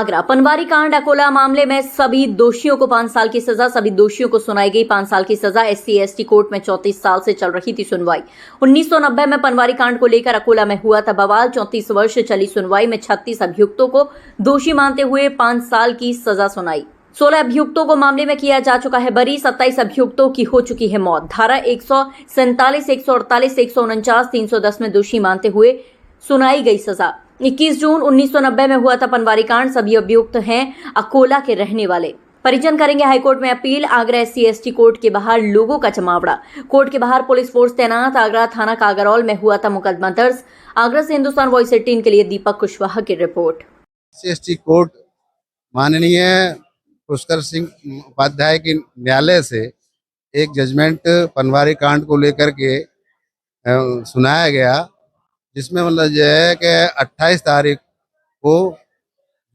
आगरा पनवारी कांड अकोला मामले में सभी दोषियों को 5 साल की सजा। सभी दोषियों को सुनाई गई 5 साल की सजा। SC/ST कोर्ट में 34 साल से चल रही थी सुनवाई। 1990 में पनवारी कांड को लेकर अकोला में हुआ था बवाल। 34 वर्ष चली सुनवाई में 36 अभियुक्तों को दोषी मानते हुए 5 साल की सजा सुनाई। 16 अभियुक्तों को मामले में किया जा चुका है बरी। 27 अभियुक्तों की हो चुकी है मौत। धारा 147, 148, 149, 310 में दोषी मानते हुए सुनाई गई सजा। 21 जून 1990 में हुआ था पनवारी कांड। सभी अभियुक्त हैं अकोला के रहने वाले। परिजन करेंगे हाईकोर्ट में अपील। आगरा SC/ST कोर्ट के बाहर लोगों का जमावड़ा। कोर्ट के बाहर पुलिस फोर्स तैनात। आगरा थाना कागरौल में हुआ था मुकदमा दर्ज। आगरा से हिंदुस्तान वॉइस 18 के लिए दीपक कुशवाहा की रिपोर्ट। SC/ST कोर्ट माननीय पुष्कर सिंह उपाध्याय के न्यायालय से एक जजमेंट पनवारी कांड को लेकर के सुनाया गया, जिसमें मतलब यह है कि 28 तारीख को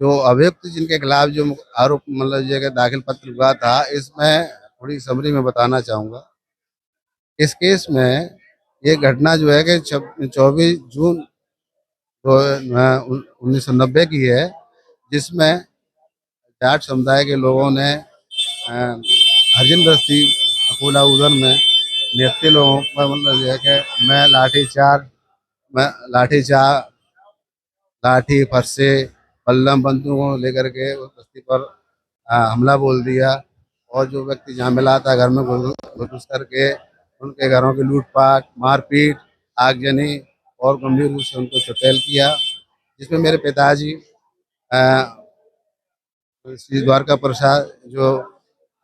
जो अभियुक्त जिनके खिलाफ जो आरोप मतलब ये दाखिल पत्र हुआ था, इसमें थोड़ी समरी में बताना चाहूँगा। इस केस में ये घटना जो है कि 24 जून 1990 की है, जिसमें जाट समुदाय के लोगों ने हरिजन बस्ती अकोला उधर में निहत्थे लोगों पर मतलब यह है कि मैं लाठी फरसे बल्लम बंदूकों लेकर के उस बस्ती पर हमला बोल दिया, और जो व्यक्ति जहाँ मिला था घर में घुस करके उनके घरों की लूटपाट, मारपीट, आगजनी और गंभीर रूप से उनको चुटैल किया, जिसमें मेरे पिताजी श्री द्वारका प्रसाद जो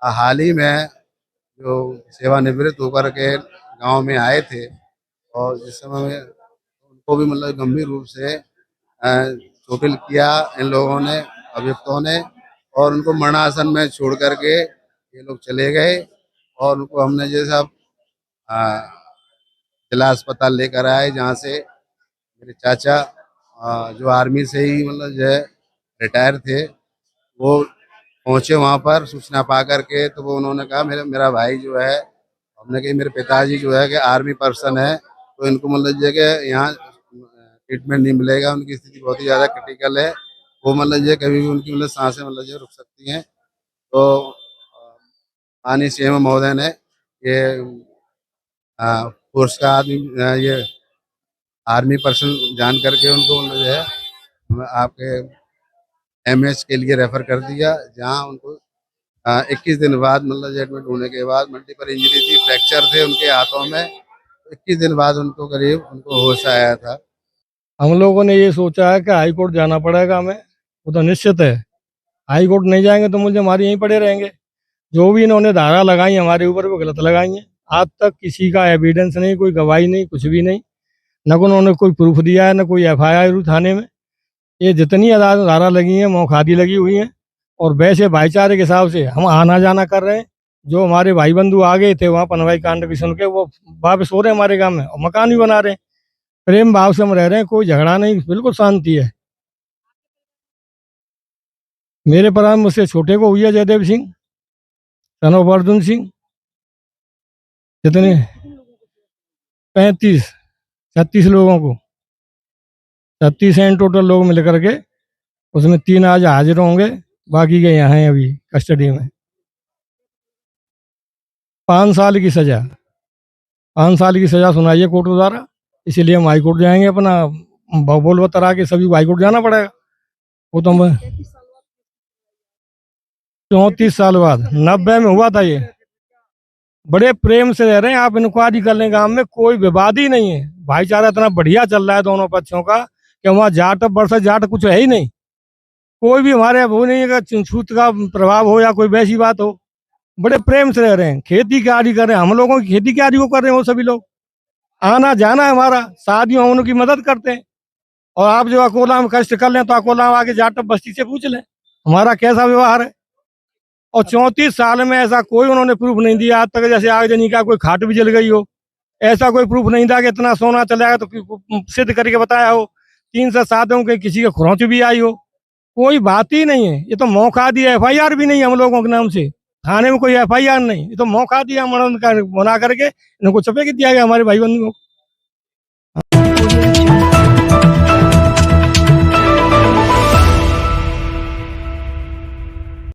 हाल ही में जो सेवानिवृत्त होकर के गांव में आए थे, और जिस समय में उनको भी मतलब गंभीर रूप से चोटिल किया इन लोगों ने, अभियुक्तों ने, और उनको मरणासन में छोड़ करके ये लोग चले गए। और उनको हमने जैसा जिला अस्पताल लेकर आए, जहाँ से मेरे चाचा जो आर्मी से ही मतलब जो है रिटायर थे, वो पहुँचे वहाँ पर सूचना पा करके। तो वो उन्होंने कहा मेरा भाई जो है, हमने कहा मेरे पिताजी जो है कि आर्मी पर्सन है, तो इनको मतलब जो है कि यहाँ ट्रीटमेंट नहीं मिलेगा, उनकी स्थिति बहुत ही ज़्यादा क्रिटिकल है, वो मतलब जो कभी भी उनकी मतलब सांसें मतलब जो रुक सकती हैं। तो माननीय CM महोदय ने ये फोर्स का आदमी ये आर्मी पर्सन जान करके उनको मतलब जो है आपके MH के लिए रेफर कर दिया, जहाँ उनको 21 दिन बाद मतलब एडमिट होने के बाद मल्टीपल इंजरी थी, फ्रैक्चर थे उनके हाथों में। 21 दिन बाद उनको होश आया था। हम लोगों ने ये सोचा है कि हाई कोर्ट जाना पड़ेगा हमें, वो तो निश्चित है। हाई कोर्ट नहीं जाएंगे तो मुझे हमारे यहीं पड़े रहेंगे। जो भी इन्होंने धारा लगाई हमारे ऊपर वो गलत लगाई हैं। आज तक किसी का एविडेंस नहीं, कोई गवाही नहीं, कुछ भी नहीं, न उन्होंने कोई प्रूफ दिया है, न कोई FIR थाने में। ये जितनी धारा लगी हैं मौखादी लगी हुई हैं, और वैसे भाईचारे के हिसाब से हम आना जाना कर रहे हैं। जो हमारे भाई बंधु आ गए थे वहाँ पनवाई कांड की सुन के, वो वापस हो रहे हैं हमारे गाँव में और मकान भी बना रहे हैं। प्रेम भाव से हम रह रहे हैं, कोई झगड़ा नहीं, बिल्कुल शांति है। मेरे परिवार में मुझसे छोटे को हुई है जयदेव सिंह, सन ऑफ अर्जुन सिंह। कितने 36 लोगों को, 36 हैं टोटल लोग मिल करके। उसमें 3 आज हाजिर होंगे, बाकी के यहाँ हैं अभी कस्टडी में। 5 साल की सजा, 5 साल की सजा सुनाई है कोर्ट द्वारा, इसीलिए हम हाई कोर्ट जाएंगे। अपना बोल बतरा के सभी हाई कोर्ट जाना पड़ेगा। वो तो हम 34 साल बाद 90 में हुआ था। ये बड़े प्रेम से रह रहे हैं। आप इंक्वायरी कर लें, गांव में कोई विवाद ही नहीं है। भाईचारा इतना बढ़िया चल रहा है दोनों पक्षों का कि वहाँ जाट वर्सेस जाट कुछ है ही नहीं। कोई भी हमारे वो नहीं है कि छूत का प्रभाव हो या कोई वैसी बात हो। बड़े प्रेम से रह रहे हैं। खेती क्यारी कर रहे हैं, हम लोगों की खेती क्यारी को कर रहे हैं वो सभी लोग। आना जाना है हमारा, शादियों में उनकी मदद करते हैं। और आप जो अकोला में कष्ट कर लें तो अकोला में आके जाट बस्ती से पूछ लें हमारा कैसा व्यवहार है। और 34 साल में ऐसा कोई उन्होंने प्रूफ नहीं दिया आज तक। जैसे आगजनी का कोई खाट भी जल गई हो, ऐसा कोई प्रूफ नहीं था कि इतना सोना चला गया तो सिद्ध करके बताया हो। 3 से 7 के किसी के खुरौच भी आई हो, कोई बात ही नहीं है। ये तो मौका दिया, FIR भी नहीं हम लोगों के नाम से, थाने में कोई FIR नहीं। ये तो मौका दिया मरण बना करके इनको चपेट दिया गया हमारे भाई बंधुओं को।